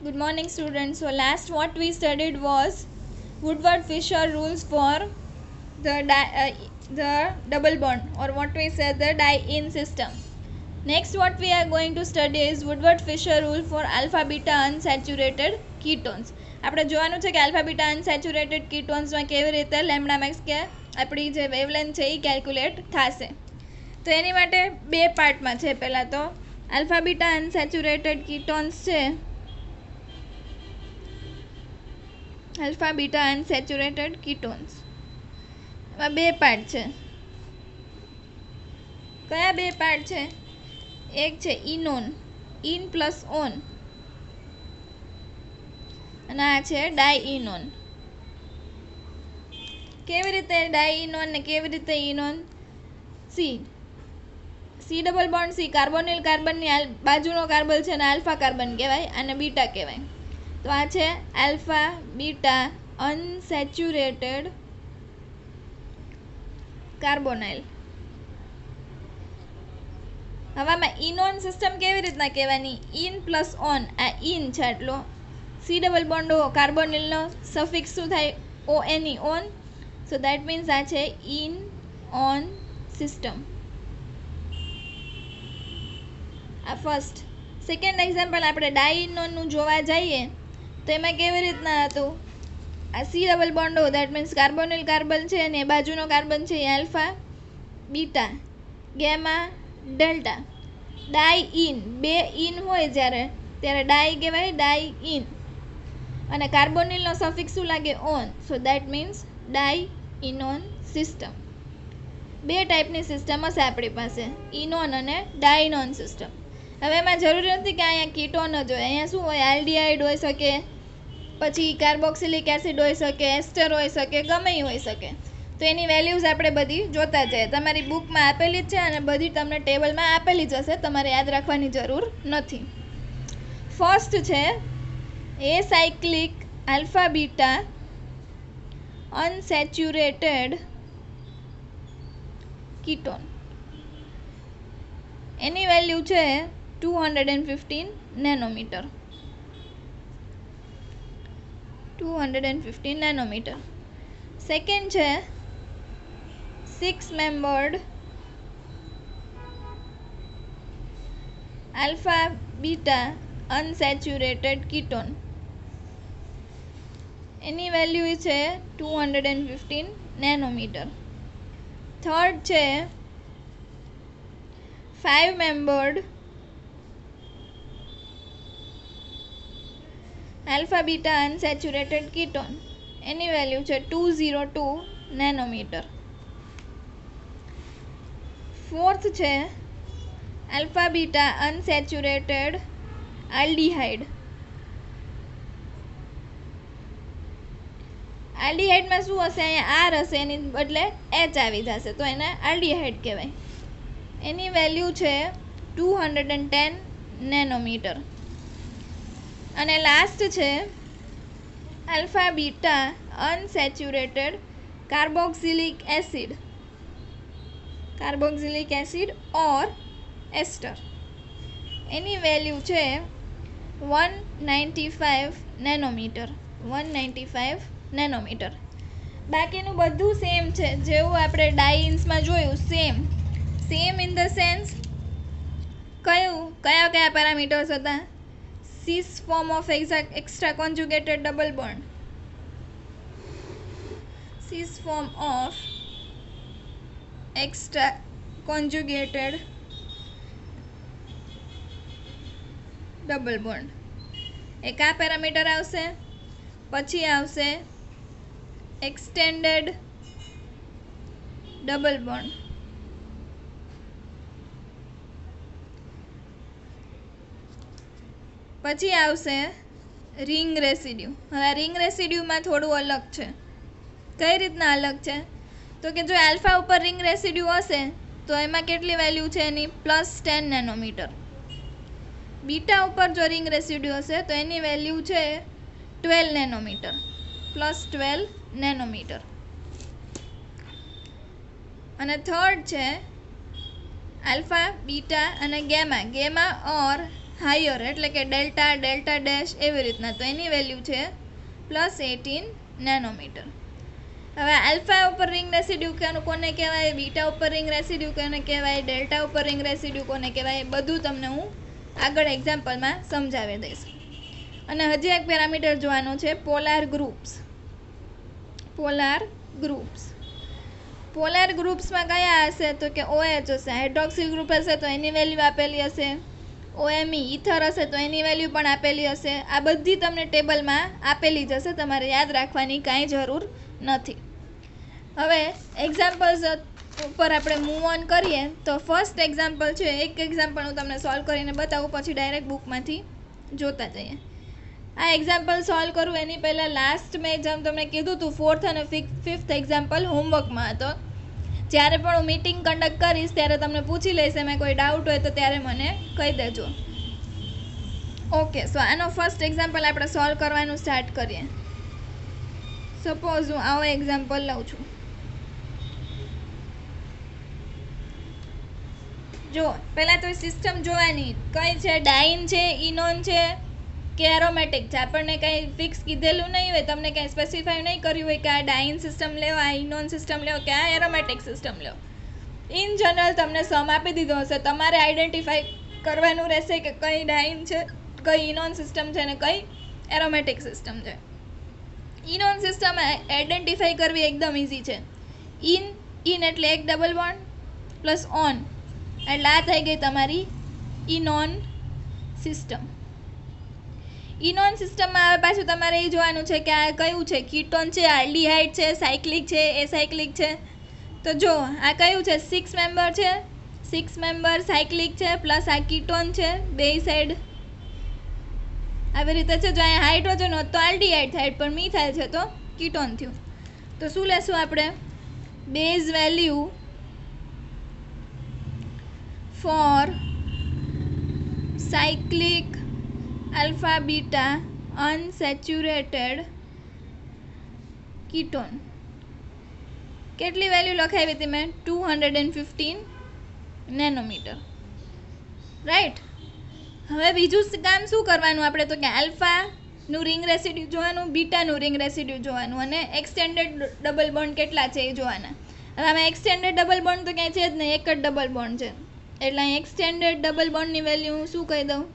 Good morning, students. So last what we studied was Woodward-Fisher rules for the double bond, or what we said, the die-in system. Next what we are going to study is Woodward-Fisher rule for alpha beta unsaturated ketones. આપણે જોવાનું છે કે alpha beta unsaturated કીટોન્સમાં કેવી રીતે lambda max કે આપણી જે wavelength છે એ કેલ્ક્યુલેટ થશે. તો એની માટે બે પાર્ટમાં છે. પહેલાં તો આલ્ફા બીટા અનસેચ્યુરેટેડ કીટોન્સ છે. આલ્ફા બીટા અનસેચ્યુરેટેડ કીટોન્સ એમાં બે પાર્ટ છે. કયા બે પાર્ટ છે? એક છે ઇનોન, ઇન પ્લસ ઓન, અને આ છે ડાયઇનોન. કેવી રીતે ડાયઇનોન ને કેવી રીતે enone? C double bond C carbonyl કાર્બનની બાજુનો કાર્બન છે ને આલ્ફા કાર્બન કહેવાય અને બીટા કહેવાય. તો આ છે આલ્ફા બીટા અનસેચ્યુરેટેડ કાર્બોનાઇલ. હવે આમાં ઇનોન સિસ્ટમ કેવી રીતના કહેવાની? ઇન પ્લસ ઓન, આ ઇન છે એટલો સી ડબલ બોન્ડ કાર્બોનિલનો સફિક્સ શું થાય? ઓ એની ઓન. સો દેટ મીન્સ આ છે ઇન ઓન સિસ્ટમ. આ ફર્સ્ટ. સેકન્ડ એક્ઝામ્પલ આપણે ડાયઇનોનનું જોવા જઈએ તો એમાં કેવી રીતના હતું? આ C double bond that means carbonyl carbon છે અને એ બાજુનો કાર્બન છે એ alpha beta gamma delta. Diene, બે ઇન હોય જ્યારે ત્યારે ડાય કહેવાય, ડાય ઇન. અને કાર્બોનિલનો સફિક્સ શું લાગે? One. So that means dienone system. બે ટાઈપની સિસ્ટમ હશે આપણી પાસે, ઇનોન અને ડાયનોન સિસ્ટમ. હવે એમાં જરૂરી નથી કે અહીંયા કીટોન જ હોય. અહીંયા શું હોય? આલ્ડિહાઇડ હોઈ શકે, પછી કાર્બોક્સિલિક એસિડ હોઈ શકે, એસ્ટર હોઈ શકે, ગમે હોઈ શકે. તો એની વેલ્યુઝ આપણે બધી જોતા જઈએ. તમારી બુકમાં આપેલી જ છે અને બધી તમને ટેબલમાં આપેલી જ હશે, તમારે યાદ રાખવાની જરૂર નથી. ફર્સ્ટ છે એ cyclic alpha beta unsaturated ketone. એની વેલ્યુ છે 215 નેનોમીટર. 215 નેનોમીટર. સેકન્ડ છે 6 membered alpha beta unsaturated ketone. એની વેલ્યુ છે 215 નેનોમીટર. થર્ડ છે 5 membered alpha beta unsaturated ketone. એની વેલ્યુ છે 202 નેનોમીટર. ફોર્થ છે આલ્ફા બીટા અનસેચ્યુરેટેડ આલ્ડિહાઇડ. આલ્ડિહાઇડમાં શું હશે? અહીંયા આર હશે, એની બદલે એચ આવી જશે, તો એને આલ્ડિહાઇડ કહેવાય. એની વેલ્યુ છે 210 નેનોમીટર. અને લાસ્ટ છે alpha beta unsaturated carboxylic acid. Carboxylic acid or ester. એની વેલ્યુ છે 195 નેનોમીટર. 195 નેનોમીટર. બાકીનું બધું સેમ છે, જેવું આપણે ડાયઇન્સમાં જોયું સેમ ઇન ધ સેન્સ કયા પેરામીટર્સ હતા? Cis form of extra conjugated double bond. Cis form of extra conjugated double bond. એક આ પેરામીટર આવશે, પછી આવશે એક્સટેન્ડેડ ડબલ બોન્ડ, પછી આવશે રિંગ રેસિડ્યુ. હવે રિંગ રેસિડ્યુમાં થોડું અલગ છે. કઈ રીતના અલગ છે? તો કે જો આલ્ફા ઉપર રિંગ રેસિડ્યુ હશે તો એમાં કેટલી વેલ્યુ છે એની? +10 નેનોમીટર. બીટા ઉપર જો રિંગ રેસિડ્યુ હશે તો એની વેલ્યુ છે 12 નેનોમીટર. +12 નેનોમીટર. અને થર્ડ છે अल्फा बीटा અને ગેમા. ગેમા ઓર હાયર એટલે કે ડેલ્ટા ડેલ્ટા ડેશ એવી રીતના, તો એની વેલ્યુ છે +18 નેનોમીટર. હવે આલ્ફા ઉપર રિંગ રેસિડ્યુ કોને કહેવાય, બીટા ઉપર રિંગ રેસિડ્યુ કોને કહેવાય, ડેલ્ટા ઉપર રિંગ રેસિડ્યુ કોને કહેવાય, એ બધું તમને હું આગળ એક્ઝામ્પલમાં સમજાવી દઈશ. અને હજી એક પેરામીટર જોવાનું છે, polar groups. Polar groups polar ગ્રુપ્સમાં કયા હશે, તો કે OH હશે. હાઇડ્રોક્સિલ ગ્રુપ હશે તો એની વેલ્યુ આપેલી હશે. OMe ઇથર હશે તો એની વેલ્યુ પણ આપેલી હશે. આ બધી તમને ટેબલમાં આપેલી જ હશે, તમારે યાદ રાખવાની કાંઈ જરૂર નથી. હવે એક્ઝામ્પલ્સ ઉપર આપણે મૂવ ઓન કરીએ તો ફર્સ્ટ એક્ઝામ્પલ છે, એક એક્ઝામ્પલ હું તમને સોલ્વ કરીને બતાવું, પછી ડાયરેક્ટ બુકમાંથી જોતા જઈએ. આ એક્ઝામ્પલ સોલ્વ કરું એની પહેલાં લાસ્ટ મેં જેમ તમને કીધું હતું 4th અને 5th એક્ઝામ્પલ હોમવર્કમાં હતો. જ્યારે પણ હું મીટિંગ કન્ડક્ટ કરીશ ત્યારે તમને પૂછી લઈશ, એમાં કોઈ ડાઉટ હોય તો ત્યારે મને કહી દેજો. ઓકે, સો આનો ફર્સ્ટ એક્ઝામ્પલ આપણે સોલ્વ કરવાનું સ્ટાર્ટ કરીએ. સપોઝ હું આવો એક્ઝામ્પલ લઉં છું. જો પહેલાં તો સિસ્ટમ જોવાની કઈ છે, ડાઇન છે, ઇનોન છે કે એરોમેટિક છે. આપણને કંઈ ફિક્સ કીધેલું નહીં હોય, તમને કંઈ સ્પેસિફાઈ નહીં કર્યું હોય કે આ ડાઇન સિસ્ટમ લેવો, આ ઇનોન સિસ્ટમ લેવો કે આ એરોમેટિક સિસ્ટમ લેવો. ઇન જનરલ તમને સમ આપી દીધો હશે, તમારે આઈડેન્ટિફાઈ કરવાનું રહેશે કે કઈ ડાઇન છે, કઈ ઇનોન સિસ્ટમ છે અને કઈ એરોમેટિક સિસ્ટમ છે. ઇનોન સિસ્ટમ આઈડેન્ટિફાઈ કરવી એકદમ ઇઝી છે. ઇન એટલે એક ડબલ બોન્ડ પ્લસ ઓન એટલે આ થઈ ગઈ તમારી ઇનોન સિસ્ટમ. ઇનોન સિસ્ટમમાં હવે પાછું તમારે એ જોવાનું છે કે આ કયું છે, કીટોન છે, આલ્ડીહાઇડ છે, સાયક્લિક છે, એસાયક્લિક છે. તો જો આ કયું છે, 6 મેમ્બર છે, 6 મેમ્બર સાયક્લિક છે પ્લસ આ કીટોન છે, બે સાઈડ આવી રીતે છે. જો અહીંયા હાઇડ્રોજન હોત તો આલ્ડીહાઇડ થાય, પણ મિથાઇલ છે તો કીટોન થયું. તો શું લેશું આપણે, base value for cyclic alpha beta unsaturated ketone. કેટલી વેલ્યુ લખાવી હતી મેં, 215 નેનોમીટર, રાઈટ. હવે બીજું કામ શું કરવાનું આપણે, તો કે આલ્ફાનું રિંગ રેસિડ્યુ જોવાનું, બીટાનું રિંગ રેસિડ્યુ જોવાનું અને એક્સટેન્ડેડ ડબલ બોન્ડ કેટલા છે એ જોવાના. હવે આમાં એક્સટેન્ડેડ ડબલ બોન્ડ તો ક્યાંય છે જ નહીં, એક જ ડબલ બોન્ડ છે, એટલે અહીં એક્સટેન્ડેડ ડબલ બોન્ડની વેલ્યુ હું શું કહી દઉં,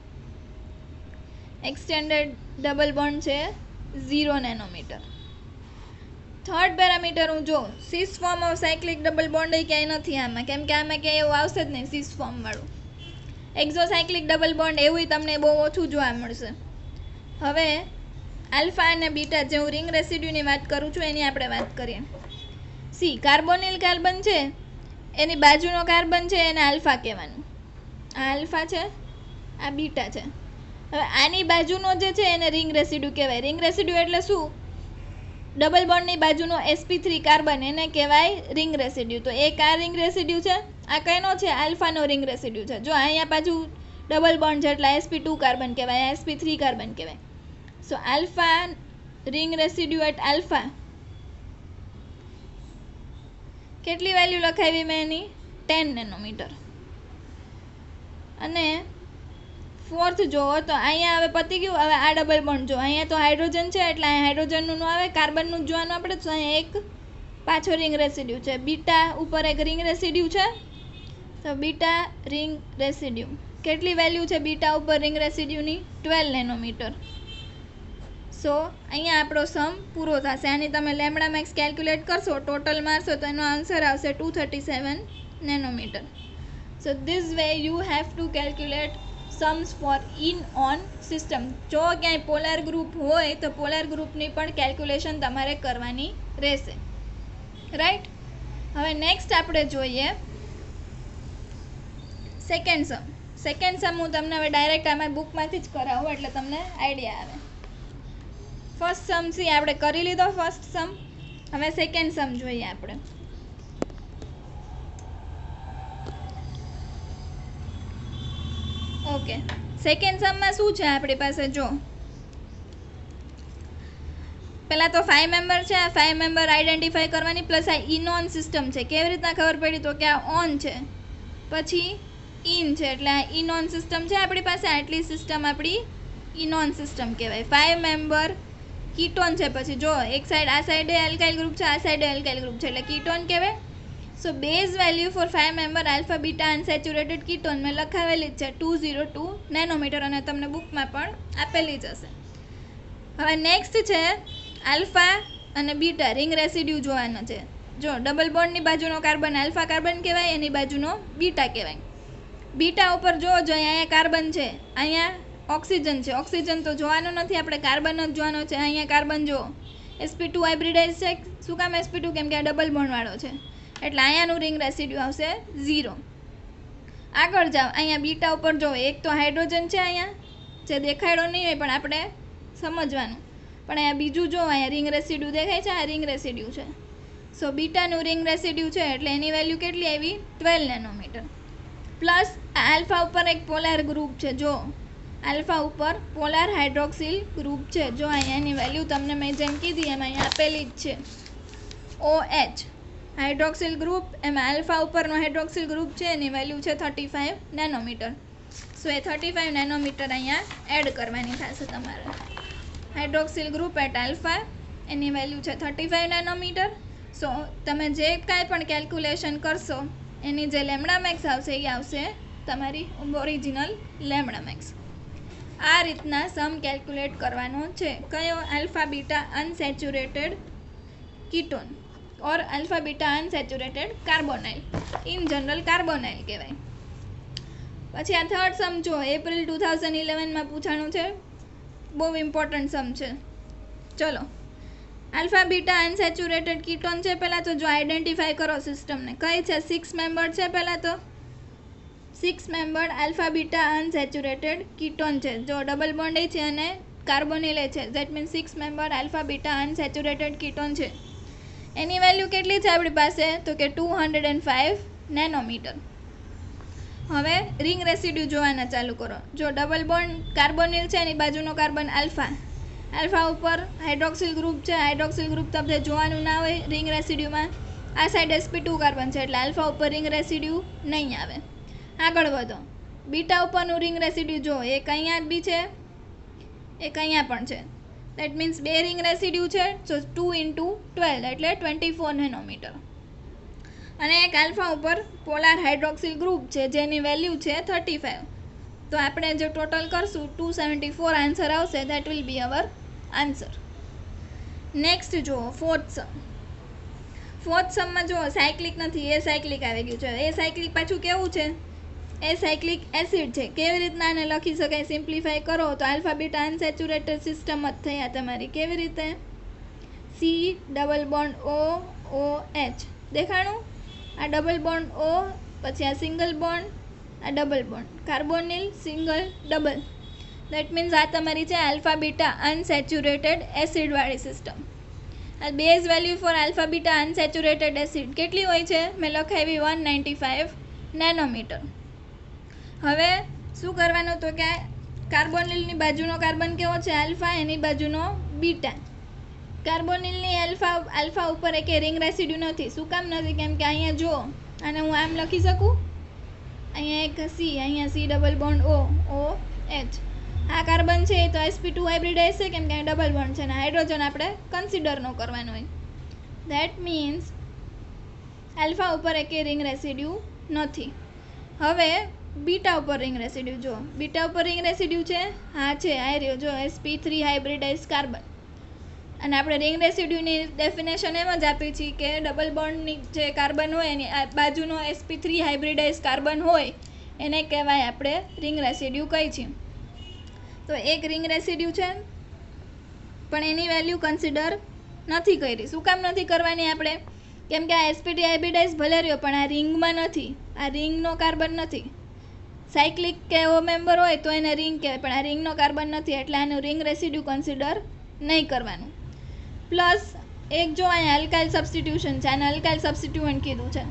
એક્સટેન્ડેડ ડબલ બોન્ડ છે 0 નેનોમીટર. થર્ડ પેરામીટર હું જો cis form of cyclic double bond ક્યાંય નથી આમાં, કેમ કે આમાં ક્યાંય એવું આવશે જ નહીં સિસ ફોર્મવાળું. એક્ઝોસાયક્લિક ડબલ બોન્ડ એવું તમને બહુ ઓછું જોવા મળશે. હવે આલ્ફા અને બીટા જે હું રિંગ રેસિડ્યુની વાત કરું છું એની આપણે વાત કરીએ. સી કાર્બોનિલ કાર્બન છે, એની બાજુનો કાર્બન છે એને આલ્ફા કહેવાનું. આ આલ્ફા છે, આ બીટા છે. હવે આની બાજુનો જે છે એને રિંગ રેસિડ્યુ કહેવાય. રિંગ રેસિડ્યુ એટલે શું, ડબલ બોન્ડની બાજુનો sp3 કાર્બન એને કહેવાય રિંગ રેસિડ્યુ. તો એક આ રિંગ રેસિડ્યુ છે, આ કઈનો છે, આલ્ફાનો રિંગ રેસિડ્યુ છે. જો અહીંયા પાછું ડબલ બોન્ડ છે એટલે sp2 કાર્બન કહેવાય, sp3 કાર્બન કહેવાય. So alpha ring residue at alpha કેટલી વેલ્યુ લખાવી મેં એની, 10 નેનોમીટર. અને ફોર્થ જો તો અહીંયા હવે પતી ગયું. હવે આ ડબલ બોન્ડ જો અહીંયા તો હાઇડ્રોજન છે એટલે અહીંયા હાઇડ્રોજનનું ન આવે, કાર્બનનું જ જોવાનું આપણે. તો અહીંયા એક પાછો રિંગ રેસિડ્યુ છે, બીટા ઉપર એક રિંગ રેસિડ્યુ છે, તો બીટા રિંગ રેસિડ્યુ કેટલી વેલ્યુ છે બીટા ઉપર રિંગ રેસિડ્યુની, 12 નેનોમીટર. સો અહીંયા આપણો સમ પૂરો થશે. આની તમે લેમ્બડા મેક્સ કેલ્ક્યુલેટ કરશો, ટોટલ મારશો તો એનો આન્સર આવશે 237 nanometre. So this way you have to calculate sums for enone system. જો ક્યાંય પોલાર ગ્રુપ હોય તો પોલાર ગ્રુપની પણ કેલ્ક્યુલેશન તમારે કરવાની રહેશે, રાઈટ. હવે નેક્સ્ટ આપણે જોઈએ સેકન્ડ સમ. સેકન્ડ સમ હું તમને હવે ડાયરેક્ટ આમાં બુકમાંથી જ કરાવું એટલે તમને આઈડિયા આવે. ફર્સ્ટ સમ સી આપણે કરી લીધો ફર્સ્ટ સમ. હવે સેકન્ડ સમ જોઈએ આપણે. ઓકે, સેકન્ડ સમમાં શું છે આપણી પાસે, જો પહેલાં તો 5 મેમ્બર છે, આ 5 મેમ્બર આઈડેન્ટિફાઈ કરવાની, પ્લસ આ ઇનોન સિસ્ટમ છે. કેવી રીતના ખબર પડી, તો કે આ ઓન છે, પછી ઇન છે એટલે આ ઇનોન સિસ્ટમ છે આપણી પાસે. આટલી સિસ્ટમ આપણી ઇનોન સિસ્ટમ કહેવાય. 5 મેમ્બર કીટોન છે. પછી જો એક સાઈડ આ સાઈડે એલ્કાઇલ ગ્રુપ છે, આ સાઈડે એલ્કાઇલ ગ્રુપ છે એટલે કીટોન કહેવાય. So base value for 5 member alpha beta unsaturated ketone મેં લખાવેલી જ છે 202 નેનોમીટર અને તમને બુકમાં પણ આપેલી જ હશે. હવે નેક્સ્ટ છે આલ્ફા અને બીટા રિંગ રેસિડ્યુ જોવાનો છે. જો ડબલ બોન્ડની બાજુનો કાર્બન આલ્ફા કાર્બન કહેવાય, એની બાજુનો બીટા કહેવાય. બીટા ઉપર જો અહીંયા કાર્બન છે, અહીંયા ઓક્સિજન છે. ઓક્સિજન તો જોવાનું નથી આપણે, કાર્બન જ જોવાનો છે. અહીંયા કાર્બન જો sp2 હાઇબ્રિડાઇઝ છે. શું કામ sp2? કેમ કે આ ડબલ બોન્ડવાળો છે એટલે અહીંયાનું રિંગ રેસિડ્યુ આવશે 0. આગળ જાઓ, અહીંયા બીટા ઉપર જો એક તો હાઇડ્રોજન છે અહીંયા, જે દેખાડો નહીં હોય પણ આપણે સમજવાનું. પણ અહીંયા બીજું જો અહીંયા રિંગ રેસિડ્યુ દેખાય છે, આ રિંગ રેસિડ્યુ છે. સો બીટાનું રિંગ રેસિડ્યુ છે એટલે એની વેલ્યુ કેટલી આવી? 12 નેનોમીટર. પ્લસ આલ્ફા ઉપર એક પોલાર ગ્રુપ છે. જો આલ્ફા ઉપર પોલાર હાઇડ્રોક્સિલ ગ્રુપ છે. જો અહીંયા એની વેલ્યુ તમને મેં જેમ કીધી એમ અહીંયા આપેલી જ છે. OH હાઇડ્રોક્સિલ ગ્રુપ, એમાં આલ્ફા ઉપરનો હાઇડ્રોક્સિલ ગ્રુપ છે એની વેલ્યુ છે 35 નેનોમીટર. સો એ 35 નેનોમીટર અહીંયા એડ કરવાની થશે તમારે. હાઇડ્રોક્સિલ ગ્રુપ એટ આલ્ફા એની વેલ્યુ છે 35 નેનોમીટર. સો તમે જે કાંઈ પણ કેલ્ક્યુલેશન કરશો એની જે લેમડા મેક્સ આવશે એ આવશે તમારી ઓરિજિનલ લેમડા મેક્સ. આ રીતના સમ કેલ્ક્યુલેટ કરવાનો છે. કયો? Alpha beta unsaturated ketone or alpha beta unsaturated carbonyl. In general carbonyl કહેવાય. પછી આ થર્ડ સમ જો એપ્રિલ 2011માં પૂછાણું છે, બહુ ઇમ્પોર્ટન્ટ સમ છે. ચલો, આલ્ફા બીટા અનસેચ્યુરેટેડ કીટોન છે. પહેલાં તો જો આઈડેન્ટિફાઈ કરો સિસ્ટમને. કઈ છે? 6 મેમ્બર છે. પહેલાં તો 6 member alpha beta unsaturated ketone છે. જો ડબલ બોન્ડ છે અને કાર્બોનિલ છે. That means 6 member alpha beta unsaturated ketone છે. એની વેલ્યુ કેટલી છે આપણી પાસે? તો કે 205 નેનોમીટર. હવે રિંગ રેસિડ્યુ જોવાના ચાલુ કરો. જો ડબલ બોન્ડ કાર્બોનિલ છે એની બાજુનો કાર્બન આલ્ફા, આલ્ફા ઉપર હાઇડ્રોક્સિલ ગ્રુપ છે. હાઇડ્રોક્સિલ ગ્રુપ તમને જોવાનું ના હોય રિંગ રેસિડ્યુમાં. આ સાઈડ sp2 કાર્બન છે એટલે આલ્ફા ઉપર રિંગ રેસિડ્યુ નહીં આવે. આગળ વધો, બીટા ઉપરનું રિંગ રેસિડ્યુ જો એક અહીંયા બી છે, એક અહીંયા પણ છે. દેટ મીન્સ 2 રિંગ રેસિડ્યુ છે. સો 2 × 12 એટલે 24 નેનોમીટર. અને એક આલ્ફા ઉપર પોલાર હાઇડ્રોક્સિલ ગ્રુપ છે જેની વેલ્યુ છે 35. તો આપણે જે ટોટલ કરશું 274 આન્સર આવશે. That will be hour answer. Next જુઓ ફોર્થ સમ. ફોર્થ સમમાં જુઓ સાયક્લિક નથી, એ સાયક્લિક આવી ગયું છે. એ સાયક્લિક પાછું કેવું છે? એ સાયક્લિક એસિડ છે. કેવી રીતના આને લખી શકાય? સિમ્પ્લિફાઈ કરો તો આલ્ફા બીટા અનસેચ્યુરેટેડ સિસ્ટમ જ થઈ આ તમારી. કેવી રીતે? C ડબલ બોન્ડ OH દેખાણું? આ ડબલ બોન્ડ O, પછી આ સિંગલ બોન્ડ, આ double bond, carbonyl single double. That means આ તમારી છે આલ્ફા બીટા અનસેચ્યુરેટેડ એસિડવાળી સિસ્ટમ. આ base value for alpha beta unsaturated acid કેટલી હોય છે? મેં લખાવી 195 નેનોમીટર. હવે શું કરવાનું? તો કે કાર્બોનિલની બાજુનો કાર્બન કેવો છે? આલ્ફા, એની બાજુનો બીટા. કાર્બોનિલની આલ્ફા ઉપર એક રિંગ રેસિડ્યુ નથી. શું કામ નથી? કેમ કે અહીંયા જો આને હું આમ લખી શકું, અહીંયા એક C, અહીંયા C ડબલ બોન્ડ OH. આ કાર્બન છે એ તો sp2 હાઇબ્રિડાઇઝ છે કેમ કે ડબલ બોન્ડ છે અને હાઇડ્રોજન આપણે કન્સિડર ન કરવાનું હોય. ધેટ મીન્સ આલ્ફા ઉપર એક રિંગ રેસિડ્યુ નથી. હવે બીટા ઉપર રિંગ રેસિડ્યુ જો, બીટા ઉપર રિંગ રેસિડ્યુ છે, હા છે, આ રહ્યો જો sp3 હાઇબ્રિડાઇઝ કાર્બન. અને આપણે રિંગ રેસિડ્યુની ડેફિનેશન એમ જ આપી છે કે ડબલ બોન્ડની જે કાર્બન હોય એની બાજુનો sp3 હાઇબ્રિડાઇઝ કાર્બન હોય એને કહેવાય આપણે રિંગ રેસિડ્યુ કહી છીએ. તો એક રિંગ રેસિડ્યુ છે પણ એની વેલ્યુ કન્સિડર નથી કરી. શું કામ નથી કરવાની આપણે? કેમ કે આ sp3 હાઇબ્રિડાઇઝ ભલે રહ્યો પણ આ રિંગમાં નથી, આ રિંગનો કાર્બન નથી. સાયક્લિક કે એવો મેમ્બર હોય તો એને રિંગ કહેવાય પણ આ રિંગનો કાર્બન નથી એટલે આનું રિંગ રેસિડ્યુ કન્સિડર નહીં કરવાનું. પ્લસ એક જો અહીંયા અલ્કાઇલ સબસ્ટિટ્યુશન છે, આને અલ્કાઇલ સબસ્ટિટ્યુઅન્ટ કીધું છે.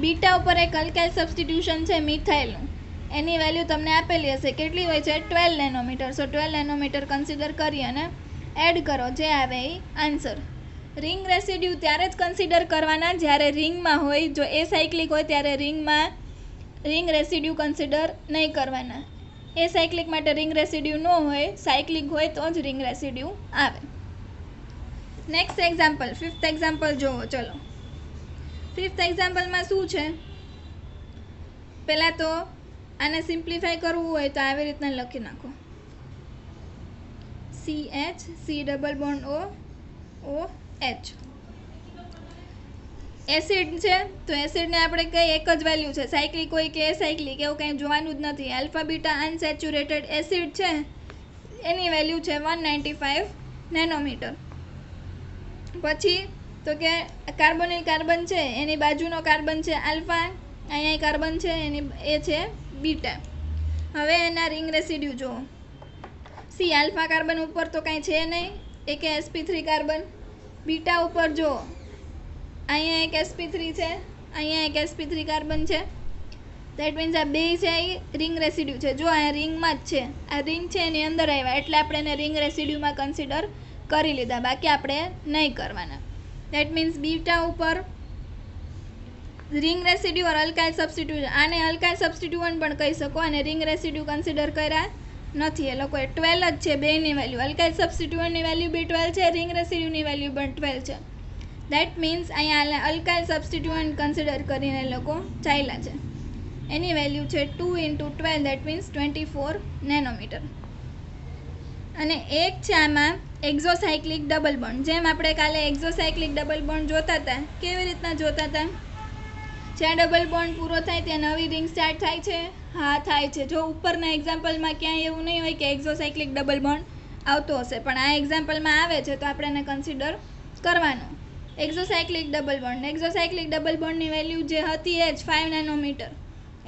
બીટા ઉપર એક અલ્કાઇલ સબસ્ટિટ્યુશન છે મિથાઇલનું, એની વેલ્યુ તમને આપેલી હશે. કેટલી હોય છે? 12 નેનોમીટર. સો 12 નેનોમીટર કન્સિડર કરી અને એડ કરો, જે આવે એ આન્સર. રિંગ રેસિડ્યુ ત્યારે જ કન્સિડર કરવાના જ્યારે રિંગમાં હોય. જો એ સાયક્લિક હોય ત્યારે रिंग रेसिड्यू कन्सिडर नहीं करवाना। ए साइक्लिक माटे रिंग रेसिड्यू न होय, साइक्लिक होय तो ज रिंग रेसिड्यू आवे। नेक्स्ट एक्जाम्पल, फिफ्थ एक्जाम्पल जोवो। चलो फिफ्थ एक्जाम्पल में शू है, पहला तो आने सिम्प्लिफाई करवू होय तो आवी रीतना लखी नाखो, CH C double bond O H। Acid है तो एसिड ने આપણે કઈ એક જ વેલ્યુ છે, સાયક્લિક હોય કે એસાયક્લિક એવું કંઈ જોવાનું જ નથી। આલ્ફા બીટા અનસેચ્યુરેટેડ એસિડ છે એની વેલ્યુ છે 195 નેનોમીટર। પછી તો કે કાર્બોનિલ કાર્બન છે એની બાજુનો કાર્બન છે આલ્ફા, અહીંયા કાર્બન છે એની એ છે બીટા। હવે એના રિંગ રેસિડ્યુ જુઓ, सी आल्फा कार्बन ऊपर तो कहीं है नहीं, एक sp3 कार्बन, बीटा ऊपर जो अँ एक sp3 है, अँ एक sp3 कार्बन है, दैट मीन्स आ बे है रिंग रेसिड्यू है। जो आ रिंग में ज आ रिंग है एनी अंदर आव्या एटले आपणे रिंग रेसिड्यू में कन्सिडर करी लीधा, बाकी आपणे नहीं करवाना। दैट मीन्स बीटा ऊपर रिंग रेसिड्यू और अल्काइल सब्स्टिट्यूशन, आने अल्काइल सब्स्टिट्यूएंट पण कही सको, अने रिंग रेसिड्यू कन्सिडर कर्या नहीं। ए लोग 12 ज छे बेनी वेल्यू, अल्काइल सब्स्टिट्यूएंट नी वेल्यू बी 12 है, रिंग रेसिड्यू नी वेल्यू पण 12 है। दैट मीन्स अहींया अल्काइल सब्स्टिट्यूएंट कन्सिडर करीने लोको चाल्या छे, एनी वेल्यू है 2 × 12, दैट मीन्स 24 नेनोमीटर। अने एक छे आमां एक्सोसाइक्लिक डबल बॉन्ड, जेम आपणे काले एक्सोसाइक्लिक डबल बॉन्ड जोता था, केवी रीतना जोता था, ज्यां डबल बॉन्ड पूरो थाय त्यां नवी रिंग स्टार्ट थाय छे। हाँ थाय छे, जो उपरना एक्जाम्पल में क्या एवं नहीं हो कि एक्सोसाइक्लिक डबल बॉन्ड आवतो हशे, पण आ एक्जाम्पल में आवे छे तो आपणे एने कन्सिडर करवानो। Exocyclic double bond, exocyclic double bond नी वेल्यू जे हती ए 5 नेनोमीटर,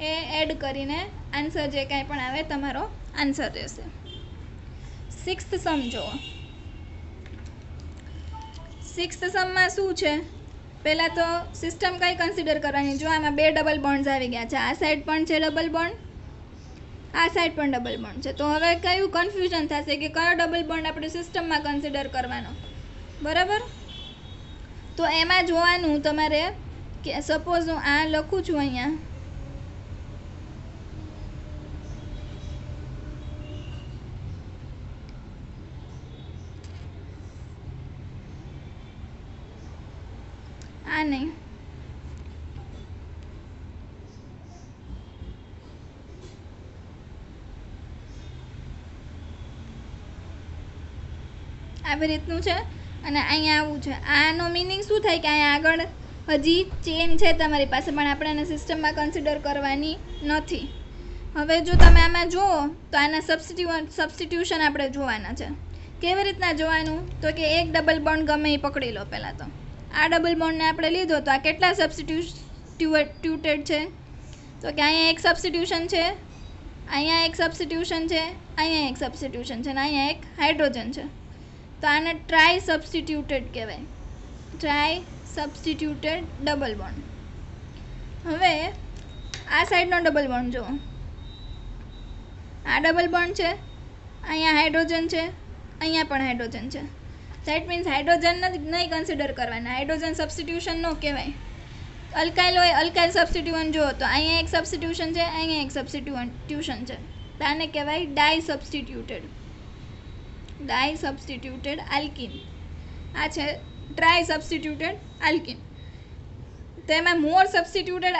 ए एड करीने आंसर जे कांई पण आवे तमारो आंसर रहेशे। सिक्स्थ सम जो, सिक्स्थ सम में शुं छे, पहला तो सिस्टम कई कन्सिडर करवानी। जो आमां बे डबल बॉन्ड्स आवी गया छे, आ साइड पण छे डबल बॉन्ड, आ साइड पण डबल बॉन्ड छे, तो हवे कयुं कन्फ्यूजन थशे कि कयो डबल बॉन्ड आपणे सिस्टम में कन्सिडर करवानो, बराबर। तो एमां जोवानुं तमारे कि सपोज हूँ आ लखुं छुं अहींया, आ नहीं, આવી રીતનું છે અને અહીંયા આવું છે। આનો મીનિંગ શું થાય કે અહીંયા આગળ હજી ચેન છે તમારી પાસે, પણ આપણે આને સિસ્ટમમાં કન્સિડર કરવાની નથી। હવે જો તમે આમાં જુઓ તો આના સબસ્ટિટ્યુશન આપણે જોવાના છે। કેવી રીતના જોવાનું, તો કે એક ડબલ બોન્ડ ગમે એ પકડી લો। પહેલાં તો આ ડબલ બોન્ડને આપણે લીધો તો આ કેટલા સબસ્ટિટ્યુટેડ છે, તો કે અહીંયા એક સબસ્ટિટ્યુશન છે, અહીંયા એક સબસ્ટિટ્યુશન છે, અહીંયા એક સબસ્ટિટ્યુશન છે, અને અહીંયા એક હાઇડ્રોજન છે, तो आने ट्राई सब्स्टिट्यूटेड कहवाय, ट्राई सब्स्टिट्यूटेड डबल बॉन्ड। हवे आ साइडनो डबल बॉन्ड जो, आ डबल बॉन्ड है, अहींया हाइड्रोजन है, अहींया पण हाइड्रोजन है, दैट मीन्स हाइड्रोजन नहीं कन्सिडर करवाना, हाइड्रोजन सब्स्टिट्यूशन नो कहवाय। अल्काइल होय, अल्काइल सब्स्टिट्यूएंट जो, तो अहींया एक सब्स्टिट्यूशन है, अहींया एक सब्स्टिट्यूशन है, तो आने कहवाय डाई सब्स्टिट्यूटेड, डाई सब्स्टिट्यूटेड आल्किन। आ छे ट्राई सब्स्टिट्यूटेड आल्किन। तो एमां मोर सब्स्टिट्यूटेड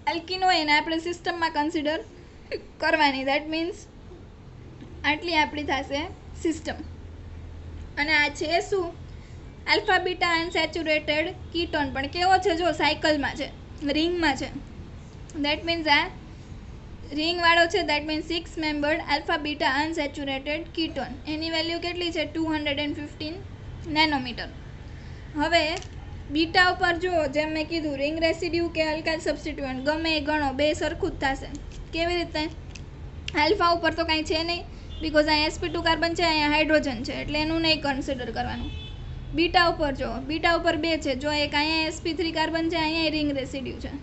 आल्किन होय ने आपणे सिस्टम में कन्सिडर करवानी, दैट मीन्स आटली आपणी थशे सिस्टम। अने आ छे शुं, अल्फा बीटा अनसेच्युरेटेड कीटोन, पण केवो छे जो साइकल में छे, रिंग में छे, दैट मीन्स आ रिंग वाळो छे, that means 6 membered alpha beta unsaturated ketone, एनी वेल्यू केटली छे 215 नेनोमीटर। हवे बीटा पर जो जेम मैं कीधुं रिंग रेसिड्यू के अल्काइल सब्स्टिट्यूएंट गमे ए गणो बे सरखुं ज थशे। केवी रीते, अल्फा पर तो कांई छे नहीं, बिकॉज आ sp2 कार्बन है, अहींया हाइड्रोजन है, एटले एनुं नहीं कन्सिडर करवानुं। बीटा पर जो, बीटा पर बे छे, जो एक अहींया sp3 कार्बन है, अहींया रिंग रेसिड्यू है,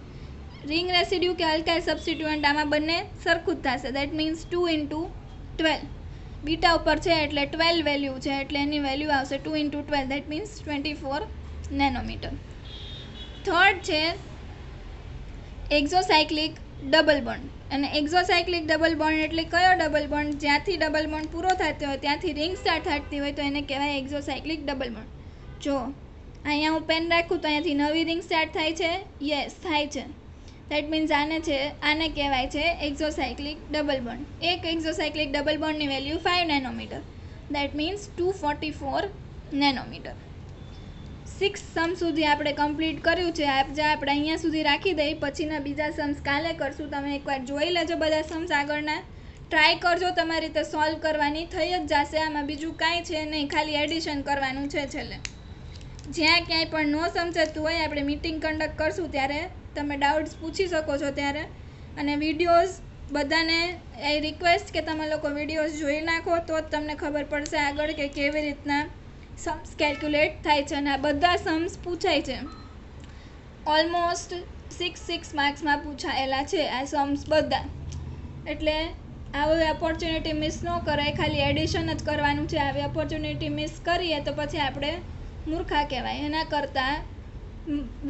रिंग रेसिड्यू के अल्काइल सब्स्टिट्यूएंट आमां बंने सरखुं ज थशे, दैट मीन्स 2 × 12। बीटा पर है एटले 12 वेल्यू है, एटले एनी वेल्यू आवशे 2 × 12, दैट मीन्स 24 नेनोमीटर। थर्ड है एक्सोसाइक्लिक ડબલ બોન્ડ. અને એક્ઝોસાયક્લિક ડબલ બોન્ડ એટલે કયો ડબલ બોન્ડ? જ્યાંથી ડબલ બોન્ડ પૂરો થતો હોય ત્યાંથી રિંગ સ્ટાર્ટ થતી હોય તો એને કહેવાય એક્ઝોસાયક્લિક ડબલ બોન્ડ. જો અહીંયા હું પેન રાખું તો અહીંયાથી નવી રિંગ સ્ટાર્ટ થાય છે. યસ, થાય છે. દેટ મીન્સ આને કહેવાય છે એક્ઝોસાયક્લિક ડબલ બોન્ડ. એક એક્ઝોસાયક્લિક ડબલ બોન્ડની value 5 nanometre. That means 244 nanometre. 6 સમ સુધી આપણે કમ્પ્લીટ કર્યું છે. આપણે અહીંયા સુધી રાખી દઈએ, પછીના બીજા સમ્સ કાલે કરશું. તમે એકવાર જોઈ લેજો બધા સમ્સ આગળના, ટ્રાય કરજો તમારી રીતે સોલ્વ કરવાની, થઈ જ જશે. આમાં બીજું કાંઈ છે નહીં, ખાલી એડિશન કરવાનું છે છેલ્લે. જ્યાં ક્યાંય પણ ન સમજાતું હોય આપણે મીટિંગ કન્ડક્ટ કરશું ત્યારે તમે ડાઉટ્સ પૂછી શકો છો ત્યારે. અને વિડીયોઝ બધાને એ રિક્વેસ્ટ કે તમે લોકો વિડીયોઝ જોઈ નાખો તો જ તમને ખબર પડશે આગળ કે કેવી રીતના સમ્સ કેલ્ક્યુલેટ થાય છે. અને આ બધા સમ્સ પૂછાય છે, ઓલમોસ્ટ 6 માર્ક્સમાં પૂછાયેલા છે આ સમ્સ બધા. એટલે આવી ઓપોર્ચ્યુનિટી મિસ ન કરાય, ખાલી એડિશન જ કરવાનું છે. આવી ઓપોર્ચ્યુનિટી મિસ કરીએ તો પછી આપણે મૂર્ખા કહેવાય. એના કરતાં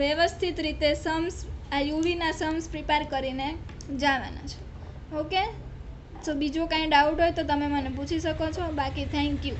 વ્યવસ્થિત રીતે સમ્સ, આ યુવીના સમ્સ પ્રિપેર કરીને જવાના છે. ઓકે, સો બીજો કાંઈ ડાઉટ હોય તો તમે મને પૂછી શકો છો. બાકી થેન્ક યુ.